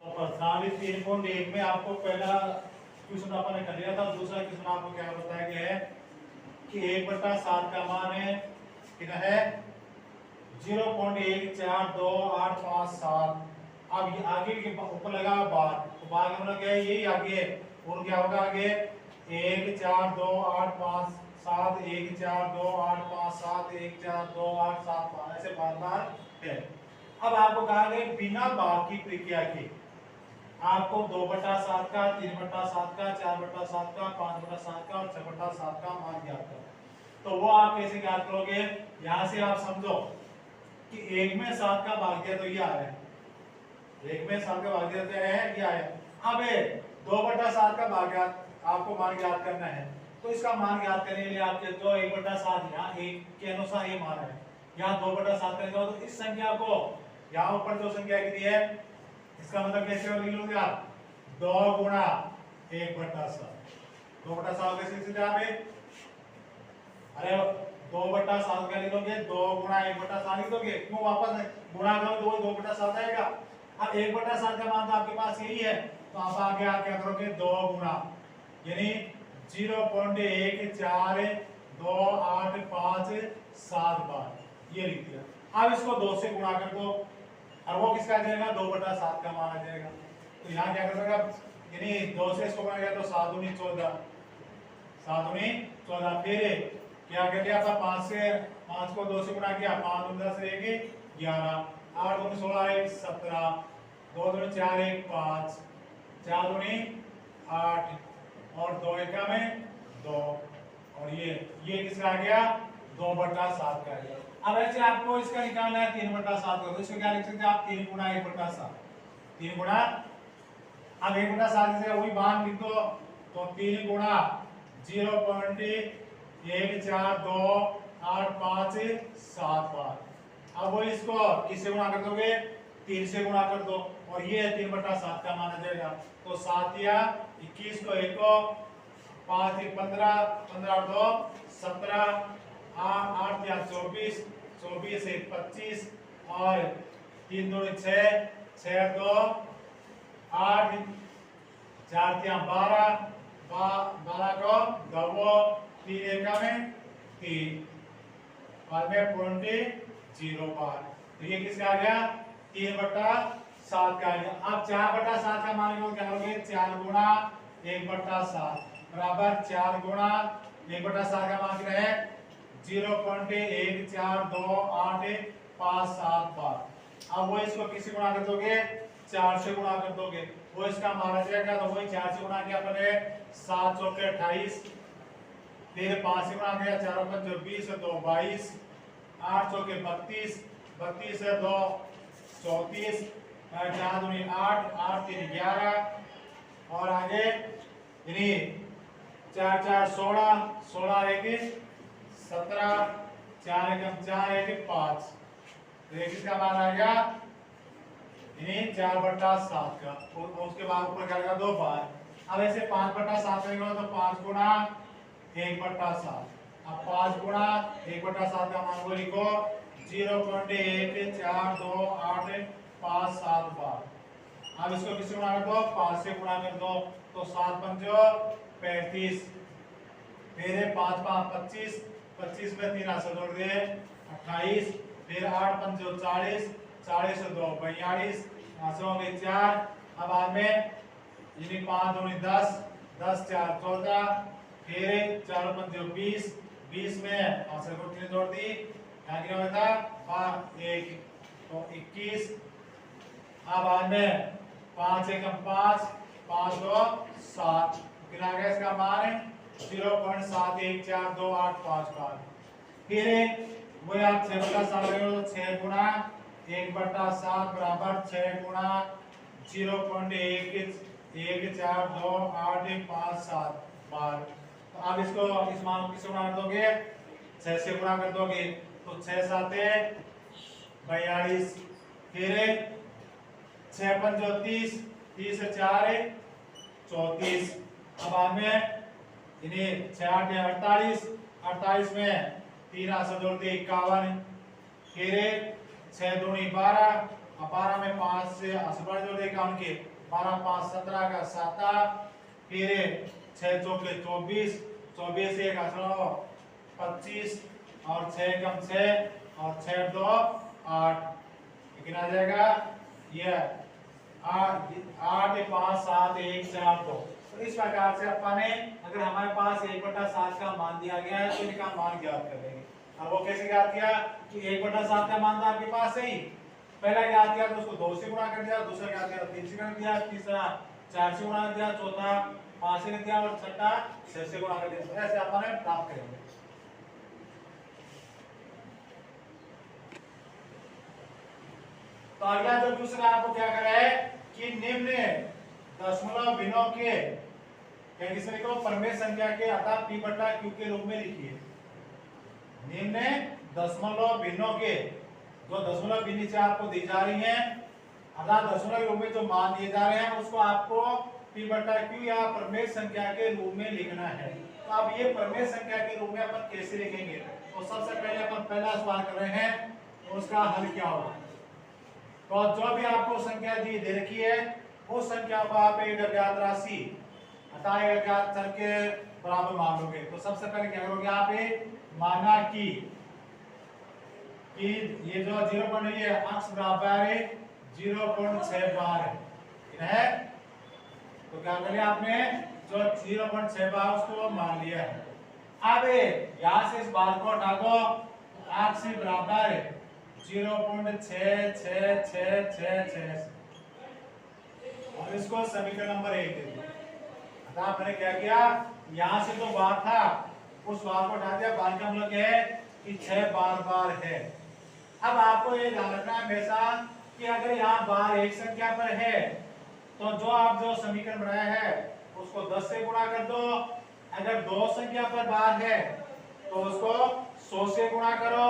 प्रश्नावली 3.1 में आपको पहला क्वेश्चन अपन ने कर लिया था। दूसरा क्वेश्चन आपको क्या बताया गया है कि 1/7 का मान है कितना है 0.142857। अब ये आगे के ऊपर लगा बार, तो बार का मतलब क्या है, यही आगे है और क्या होगा आगे 14285 14285 14285 ऐसे बार बार है। अब आपको कहा गया बिना बार की प्रक्रिया के आपको 2/7 का 3/7 का 4/7 का 5/7 का और 6/7 का मान ज्ञात करो। तो वो आप कैसे ज्ञात करोगे, यहां से आप समझो कि 1 में 7 का भाग दिया तो ये आ रहा है, 1 में 7 का भाग दिया तो ये है, ये आया। अब 2/7 का भाग ज्ञात आपको मान ज्ञात करना है, तो इसका मान ज्ञात करने के लिए आपके जो 1/7 यहाँ 1 के अनुसार ये मान है, यहाँ 2/7 करेंगे तो इस संख्या को यहाँ ऊपर जो संख्या कितनी है इसका मतलब कैसे लिख लोगे आप 2 गुणा 1/7। 2/7 कैसे लिखते हैं आप, अरे 2/7 का लिखोगे 2 गुणा 1/7 लिख दोगे, क्यों वापस गुणा करोगे तो 2/7 आएगा। अब 1/7 का मान तो आपके पास यही है, तो आप आगे आप क्या करोगे 2 गुणा यानी 0.142857 बार ये लिख दिया। अब इसको 2 से गुणा कर दो और वो किसका आ जाएगा 2/7 का मान आ जाएगा। तो यहाँ क्या करोगे यानी 2 से इसको गुणा किया तो 7 दूनी 14, 7 दूनी 14। फिर क्या कर लिया था 5 से 5 को 2 से गुणा किया, 5 दूनी 10 रहेगी 11, 8 दूनी 16 1 17, 2 दूनी 4 1 5, 4 दूनी 8 और 2 एका में 2 और ये किसका आ गया 2/7 का आ गया। अब ऐसे आपको इसका निकालना है 3/7 का, तो इसको क्या लिख सकते हैं आप 3 गुणा 1/7, 3 गुणा अब 1/7 से वही मान लिख दो, तो 3 गुणा 0.142857 बार। अब वो इसको किससे गुणा कर दोगे 3 से गुणा कर दो और ये 3/7 का मान आ जाएगा। तो 7 या 21 को 1 को 5 1 15 15 2 17 8 या 24 24 1 25 और 3 2 6 6 2 8 4 3 12 12 को 2 3 1 में 3 बाद में 0 बार। तो ये किसका आ गया 3/7 का आ गया। अब 4/7 का मान लो क्या करोगे 4 गुणा 1/7 बराबर 4 गुणा 1/7 का मान कितना है 0.142857 बार। अब वो इसको किसी गुणा कर दोगे 4 से गुणा कर दोगे, वो इसका मान आ जाएगा। तो वही 4 से गुणा किया अपने 7 चौके 28, फिर 5 से गुणा किया 4 5 20 2 22, 8 चौके 32 32 है 2 34, 4 दूनी 8 8 3 11 और आगे यानी 4 4 16 16 1 17 4 1 4 1 5, तो ये किसका मान आ गया यानी 4/7 का। और उसके बाद ऊपर क्या लगा 2 बार। अब ऐसे 5/7 रहेगा तो 5 गुणा 1/7। अब 5 गुणा 1/7 का मान को लिखो 0.142857 बार। अब इसको किससे गुणा कर दो 5 से गुणा कर दो, तो 7 पंजो 35, फिर 5 5 25 25 में 3 आंसर जोड़ दिए 28, फिर 8 पंजो 40 40 से 2 42 आंसर हो गए 4। अब बाद में यानी 5 दूनी 10 10 4 14, फिर 4 पंजो 20 20 में आंसर को 3 जोड़ दी यहाँ कितना था 1 तो 21। अब बाद में 5 1 5 5 2 7, कितना आ गया इसका मान 0.714285 बार। फिर वो आप 6/7 तो 6 गुणा 1/7 बराबर 6 गुणा 0.142857 बार। तो आप इसको इस मान को किससे गुणा कर दोगे 6 से गुणा कर दोगे, तो 6 7 42, फिर 6 5 30 30 से 4 34। अब बाद में यानी 6 8 48 48 में 3 आंसर जोड़ दिए 51, फिर 6 दूनी 12 अब 12 में 5 से आंसर जोड़ दिए 51 के 12 5 17 का 7, फिर 6 चौके 24, 24 1 18 25 और 6 कम 6 और 6 2 8, लेकिन आ जाएगा ये 8 8 5 7 1 4 2। तो इस प्रकार से अपने अगर हमारे पास 1/7 का मान दिया गया है तो इनका मान ज्ञात कर लेंगे। अब वो कैसे ज्ञात किया कि 1/7 का मान था आपके पास है ही, पहला ज्ञात किया तो उसको 2 से गुणा कर दिया, दूसरा ज्ञात किया 3 से कर दिया, तीसरा 4 से गुणा कर दिया, चौथा 5 से कर दिया और छठा 6 से गुणा कर दिया। तो ऐसे अपने प्राप्त करेंगे। तो अगला जो दूसरा आपको क्या करा है कि निम्न दशमलव भिन्नों के किसी को परमेय संख्या के अतः p बटा q के रूप में लिखिए। निम्न दशमलव भिन्नों के जो दशमलव भिन्न से आपको दी जा रही हैं अर्थात दशमलव के रूप में जो मान दिए जा रहे हैं उसको आपको p बटा q या परमेय संख्या के रूप में लिखना है। तो अब ये परमेय संख्या के रूप में अपन कैसे लिखेंगे? तो सबसे पहले अपन पहला सवाल कर रहे हैं तो उसका हल क्या होगा। तो जो भी आपको संख्या दी दे रखी है उस संख्या को आप एक अज्ञात राशि अतः एक अज्ञात चर के बराबर मान लोगे। तो सबसे पहले क्या करोगे आप माना कि ये जो 0 ये अक्ष बराबर 0.6 बार है। तो क्या कर लिया आपने जो 0.6 बार उसको मान लिया है। अब यहां से इस बार को हटा दो, अक्ष बराबर 0.6666 और इसको समीकरण नंबर 1 दे दिया। अतः मैंने क्या किया यहां से जो बार था उस बार को हटा दिया, बार का मतलब है कि 6 बार है। अब आपको ये ध्यान रखना है हमेशा कि अगर यहाँ बार एक संख्या पर है तो जो आप जो समीकरण बनाया है उसको 10 से गुणा कर दो। अगर 2 संख्या पर बार है तो उसको 100 से गुणा करो।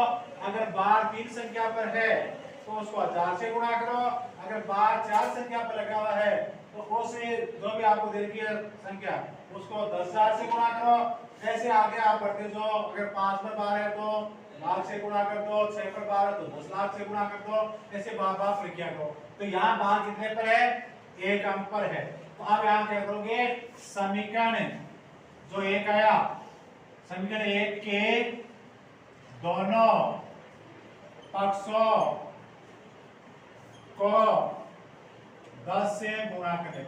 अगर बार 3 संख्या पर है तो उसको 1000 से गुणा करो। अगर बार 4 संख्या पर लगा हुआ है तो उसे जो भी आपको दे रखी है संख्या उसको 10,000 से गुणा करो। ऐसे आगे आप बढ़ते जो अगर 5 पर बार है तो लाख से गुणा कर दो, 6 पर बार है तो 10 लाख से गुणा कर दो। ऐसे बार बार प्रक्रिया करो। तो यहाँ बार कितने पर है? 1 अंक पर है। तो आप यहाँ क्या करोगे समीकरण जो 1 आया समीकरण 1 के दोनों पक्षों को 10 से गुणा करें।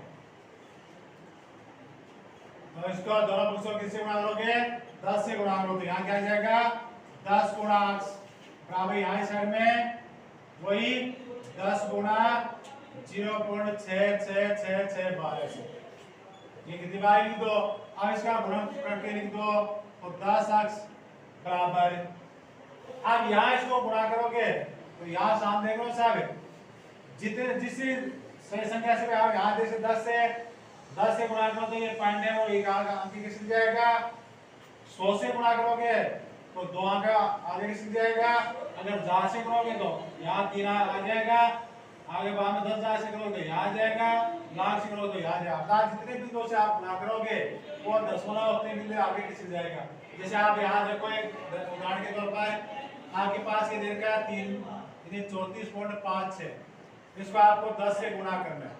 तो इसको दोनों पक्षों किससे गुणा करोगे? 10 से गुणा करोगे। यहाँ क्या आ जाएगा 10 गुणा अक्ष बराबर यहाँ साइड में वही 10 गुणा 0.6666 बार से ये कितनी बार लिख दो। अब इसका गुणन करके लिख दो तो 10 अक्ष बराबर। अब यहाँ इसको गुणा करोगे तो यहाँ सामने देखो सब जितने जिस सही संख्या से आप यहाँ जैसे 10 से गुणा करो तो ये पॉइंट है वो एक अंक किस जाएगा। 100 से गुणा करोगे तो 2 अंक आगे किस जाएगा। अगर 1000 से करोगे तो यहाँ 3 आ जाएगा। आगे बाद में 10,000 से करोगे यहाँ आ जाएगा। लाख से करोगे तो यहाँ जाएगा। जितने बिंदुओं से आप गुणा करोगे वो दशमलव अपने बिंदु आगे किस जाएगा। जैसे आप यहाँ देखो एक उदाहरण के तौर पर आपके पास ये देखा 34.56 इसको आपको 10 से गुणा करना है।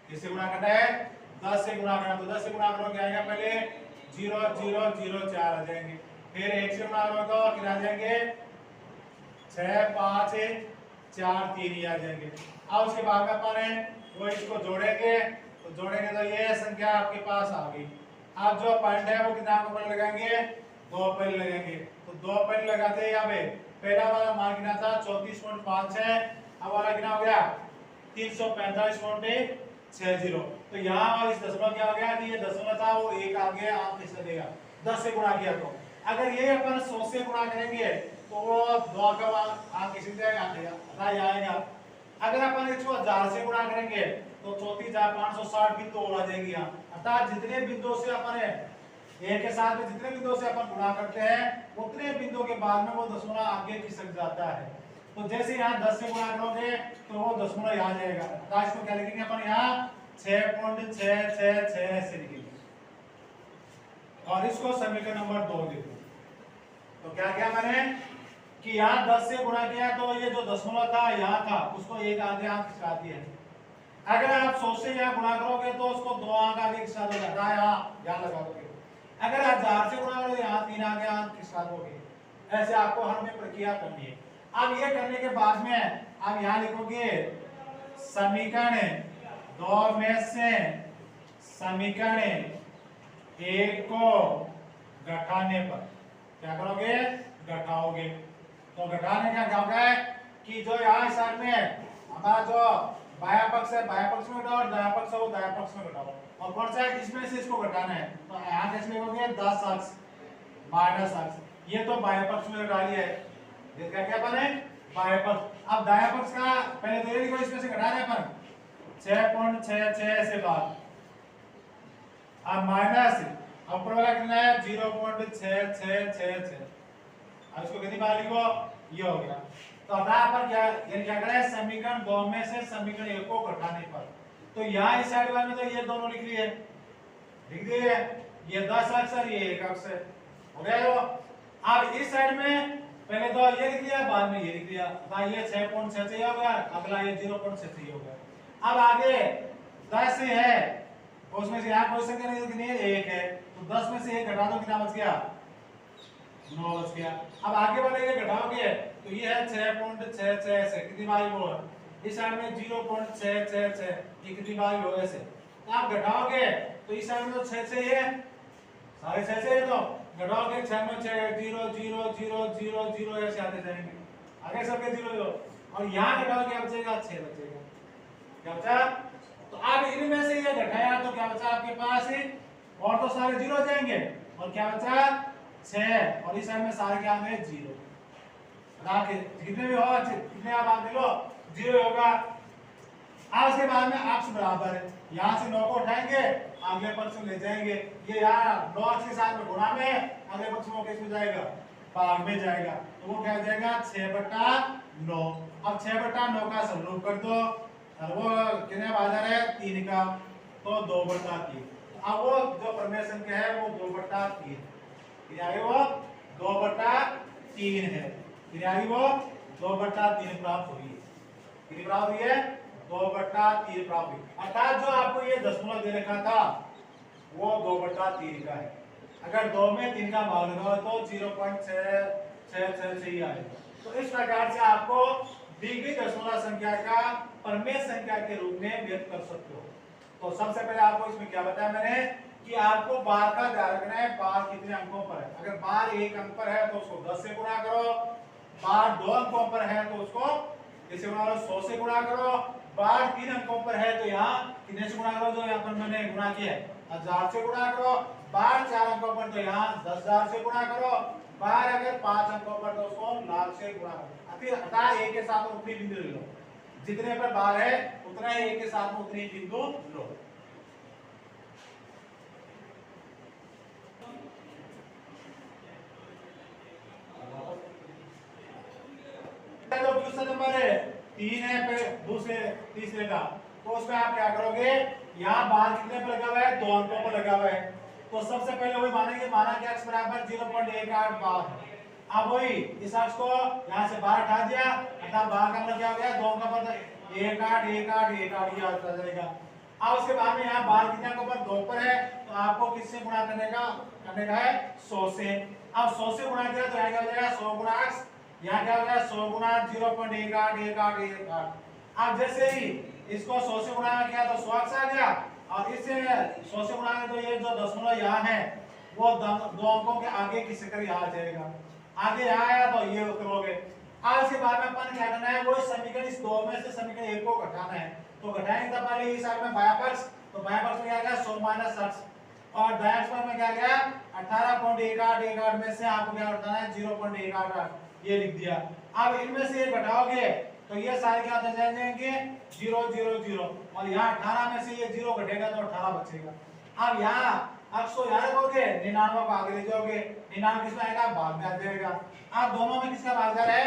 किससे गुणा करना है? 10 से गुणा करना। तो 10 से गुणा करोगे आएगा पहले 0004 आ जाएंगे। फिर 1 से गुणा करोगे तो कितना आ जाएंगे 6 5 4 3 ही आ जाएंगे। अब उसके बाद में अपन वो इसको जोड़ेंगे तो ये संख्या आपके पास आ गई। अब जो पॉइंट है वो कितना पर लगाएंगे 2 पर लगाएंगे। तो 2 पर लगाते हैं। यहाँ पे पहला वाला मान कितना था 34.5 है। अब वाला कितना हो गया 345.60। तो यहाँ और इस दशमलव क्या हो गया कि ये दशमलव था वो एक आगे आप किससे देगा 10 से गुणा किया। तो अगर ये अपन 100 से गुणा करेंगे तो वो 2 का आप किसी देगा आएगा। अगर अपन इसको 1000 से गुणा करेंगे तो 34,560 बिंदु और आ जाएगी यहाँ। अर्थात जितने बिंदुओं से अपन एक के साथ में जितने बिंदुओं से अपन गुणा करते हैं उतने बिंदुओं के बाद में वो दशमलव आगे खिसक जाता है। तो जैसे यहाँ 10 से गुणा करोगे तो वो दशमलव यहाँ जाएगा। अर्थात इसको क्या लिखेंगे अपन यहाँ 6.666 से लिखेंगे और इसको समीकरण नंबर 2 दे दो। तो क्या किया मैंने कि यहाँ 10 से गुणा किया तो ये जो दशमलव था यहाँ था उसको एक आगे आप खिसका दिया। अगर आप 100 से यहाँ गुणा करोगे तो उसको 2 अंक आगे किसका दोगे, यहाँ लगा दोगे। अगर 1000 से गुणा करोगे यहाँ 3 आगे यहाँ किसका दोगे। ऐसे आपको हर में प्रक्रिया करनी है। अब ये करने के बाद में आप यहाँ लिखोगे समीकरण 2 में से समीकरण 1 को घटाने पर क्या करोगे, घटाओगे। तो घटाने का क्या होगा कि जो यहाँ साइड में हमारा जो बाया पक्ष है बाया पक्ष में घटाओ और दाया पक्ष है वो दाया पक्ष में घटाओ। और कौन सा है इसमें से इसको घटाना है, तो यहाँ कैसे लिखोगे 10x माइनस x, ये तो बाया पक्ष में घटा लिया है, इसका क्या बने बाया पक्ष। अब दाया पक्ष का पहले तो ये लिखो, इसमें से घटाना है पर 6.66 से बाद, अब माइनस ऊपर वाला कितना है 0.6666, अब इसको कितनी बार लिखो, ये हो गया। तो अब यहाँ पर क्या ये क्या करें, समीकरण 2 में से समीकरण 1 को घटाने पर, तो यहाँ इस साइड वाले में तो ये दोनों लिख लिए, लिख दिए, ये 10x और ये 1x है, हो गया। वो अब इस साइड में पहले तो ये लिख लिया बाद में ये लिख लिया, अब ये 6.66 हो गया, अगला ये 0.66 हो गया। अब आगे 10 है उसमें से यहाँ कोई संख्या नहीं कितनी है 1 है, तो 10 में से 1 घटा दो कितना बच गया 9 बच गया। अब आगे वाले ये घटाओगे तो ये है 6.66 से कितनी बारी वो है, इस साइड में 0.666 ये कितनी बारी हो ऐसे, तो आप घटाओगे तो इस साइड में तो 6 से है सारे 6 से है, तो घटाओगे 6 में 6 0 0 0 0 0 ऐसे आते जाएंगे, आगे सबके 0 0 और यहाँ घटाओगे क्या बचेगा 6 बचेगा, क्या बचा। तो आप इनमें से ये घटाया तो क्या बचा आपके पास, और तो सारे 0 जाएंगे और क्या बचा 6 और इस साइड में सारे क्या होंगे 0, कितने भी होगा कितने आप आगे लो 0 होगा। अब इसके बाद में x बराबर है, यहाँ से 9 को उठाएंगे अगले पक्ष में ले जाएंगे, ये यहाँ 9x के साथ में गुणा में अगले पक्ष में किस में जाएगा भाग में जाएगा, तो वो क्या हो जाएगा 6/9। अब 6/9 का समरूप कर दो और वो कितने बाजार है 3 का, तो 2/3। अब वो जो प्रमेय संख्या है वो 2/3 है, वो 2/3 है, वो 2/3 प्राप्त हुई, कितनी प्राप्त हुई है 2/3 प्राप्त हुई। अर्थात जो आपको ये दशमलव दे रखा था वो 2/3 का है, अगर 2 में 3 का भाग लगाओ तो 0.666 आएगा। तो इस प्रकार से आपको दी गई दशमलव संख्या का प्रमेय संख्या के रूप में व्यक्त कर सकते हो। तो सबसे पहले आपको इसमें क्या बताया मैंने कि आपको बार का ध्यान रखना है, बार कितने अंकों पर है। अगर बार 1 अंक पर है तो उसको 10 से गुणा करो, बार 2 अंकों पर है तो उसको जैसे गुणा करो 100 से गुणा करो, बार 3 अंकों पर है तो यहाँ कितने से गुणा करो, जो यहाँ पर मैंने गुणा किया है 1000 से गुणा करो, बार 4 अंकों पर तो यहाँ 10,000 से गुणा करो, बार अगर 5 अंकों पर तो उसको लाख से गुणा करो। अर्थात एक के साथ उतनी बिंदु ले लो, जितने पर बार है उतना ही एक के साथ में उतनी बिंदु लो। तो दूसरा नंबर है 3 है पे दूसरे तीसरे का, तो उसमें आप क्या करोगे, यहाँ बार कितने पर लगा हुआ है 2 अंकों पर लगा हुआ है, तो सबसे पहले वही मानेंगे, माना कि x बराबर 0.18 बार। अब वही इस अक्ष को यहाँ से बाहर हटा दिया, अर्थात बाहर का मतलब क्या हो गया 2 अंकों पर 18 18 18 ये आता जाएगा। अब उसके बाद में यहाँ बाहर कितने अंकों पर 2 पर है, तो आपको किससे गुणा करने का है 100 से। अब 100 से गुणा किया तो यहाँ क्या हो जाएगा 100 गुणा x, यहाँ क्या हो गया 100 गुणा 0.181818। अब जैसे ही इसको 100 से गुणा किया तो 100x आ गया, और इससे 100 से गुणा तो ये जो दशमलव यहाँ है वो 2 अंकों के आगे की शिखर यहाँ आ जाएगा, आगे यहाँ आया तो ये करोगे। अब इसके बाद में अपन क्या करना है, वो समीकरण इस 2 में से समीकरण 1 को घटाना है, तो घटाएंगे तो पहले इस साइड में बाया पक्ष, तो बाया पक्ष में क्या गया 100 माइनस x, और दायां पक्ष में क्या गया 18.1818 में से आपको क्या घटाना है 0.188, ये लिख दिया। अब इनमें से ये घटाओगे तो ये सारे क्या हो जाएंगे 0 0 0, और यहाँ 18 में से ये 0 घटेगा तो 18 बचेगा। अब यहाँ x को यहाँ रखोगे 99 को आगे ले जाओगे, 99 किसमें आएगा भाग में आ जाएगा। अब दोनों में किसका भागीदार है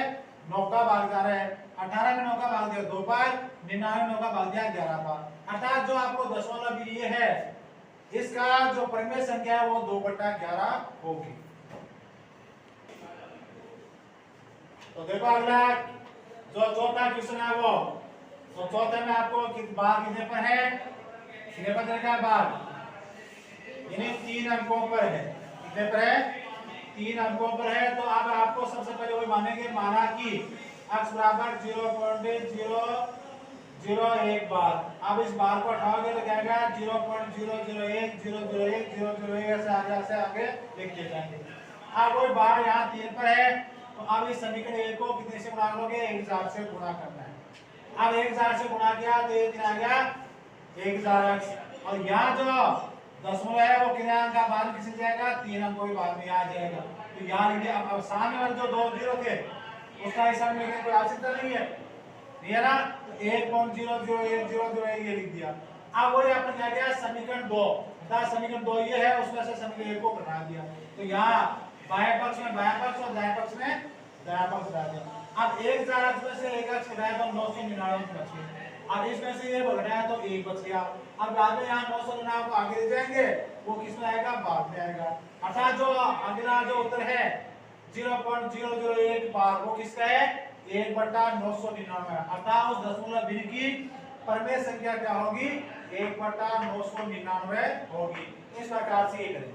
9 का भागीदार है, 18 में 9 का भाग दिया 2 बार, 99 में 9 का भाग दिया 11 बार। अर्थात जो आपको दशमलव मिली है इसका जो परिमेय संख्या है वो 2/11 होगी। तो देखो अगला जो चौथा क्वेश्चन है वो तो चौथे में आपको बार कितने पर है, कितने पर देखा है बार, यानी 3 अंकों पर है। कितने पर है, 3 अंकों पर है। तो अब आपको सबसे पहले वही मानेंगे, माना कि x बराबर 0.0001 बार। अब इस बार को हटाओगे तो क्या आएगा 0.001 001 001 ऐसे आगे लिख दिए जाएंगे। अब वही बार यहाँ 3 पर है, तो अब इस समीकरण 1 को कितने से गुणा करोगे, 1000 से गुणा करना है। अब 1000 से गुणा किया तो ये कितना आ गया 1000x, और यहाँ जो दशमलव है वो कितने अंक का बाद में किसी जाएगा, 3 अंकों के बाद में आ जाएगा। तो यहाँ लिखिए, अब सामने वाले जो 2 जीरो थे उसका हिसाब लिखने की कोई आवश्यकता नहीं है, ठीक है ना। तो 1.001 ये लिख दिया। अब वही आपने क्या किया, समीकरण 2 समीकरण 2 ये है, उसमें से समीकरण 1 को घटा दिया। तो यहाँ बाएं पक्ष में बाएं पक्ष और दाएं पक्ष में दायां पक्ष घटा दिया। अब 1000 में से 1x घटाया तो 999 बच गया। अब इसमें से ये घटाया तो 1 बच गया। अब बाद में यहाँ 999 को आगे ले जाएंगे, वो किस में आएगा, बाद में आएगा। अर्थात जो अगला जो उत्तर है 0.001 बार वो किसका है, 1/999। अर्थात उस दशमलव भिन्न की परमेय संख्या क्या होगी, 1/999 होगी। इस प्रकार से ये करें।